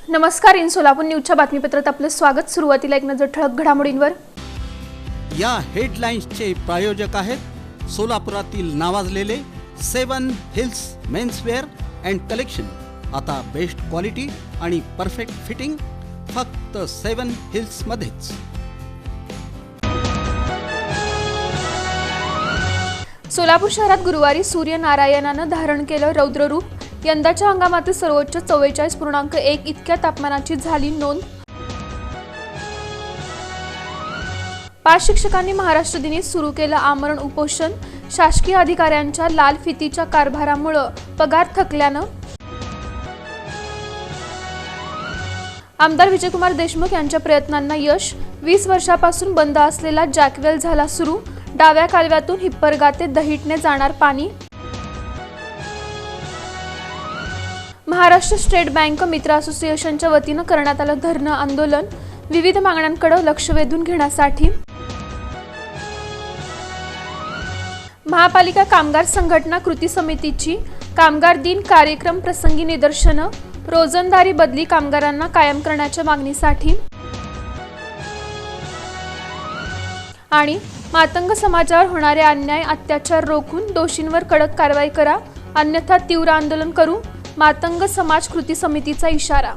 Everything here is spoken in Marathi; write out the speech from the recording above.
नमस्कार. इन सोलापूर न्यूजच्या बातमीपत्रात आपलं स्वागत. सुरुवातीला एक नजर ठळक घडामोडींवर. या हेडलाईन्सचे प्रायोजक आहेत सोलापुरातील नावाजलेले 7 हिल्स मेन्सवेअर अँड कलेक्शन. आता बेस्ट क्वालिटी आणि परफेक्ट फिटिंग फक्त 7 हिल्स मध्येच. सोलापूर शहरात गुरुवारी सूर्यनारायणानं धारण केलं रौद्ररूप. यंदाच्या हंगामातील सर्वोच्च 44.1 इतक्या तापमानाची झाली नोंद. 5 शिक्षकांनी महाराष्ट्र दिनी सुरू केलं आमरण उपोषण. शासकीय अधिकाऱ्यांच्या लाल फितीच्या कारभारामुळे पगार थकल्यानं. आमदार विजयकुमार देशमुख यांच्या प्रयत्नांना यश. 20 वर्षापासून बंद असलेला जॅकवेल झाला सुरू. डाव्या कालव्यातून हिप्परगा ते दहिटने जाणार पाणी. महाराष्ट्र स्टेट बँक मित्र असोसिएशनच्या वतीनं करण्यात आलं धरणं आंदोलन. विविध मागण्यांकडे लक्ष वेधून घेण्यासाठी. महापालिका कामगार संघटना कृती समितीची कामगार दिन कार्यक्रम प्रसंगी निदर्शनं. रोजंदारी बदली कामगारांना कायम करण्याच्या मागणीसाठी. आणि मातंग समाजावर होणारे अन्याय अत्याचार रोखून दोषींवर कडक कारवाई करा, अन्यथा तीव्र आंदोलन करू. मातंग समाज कृती समितीचा इशारा.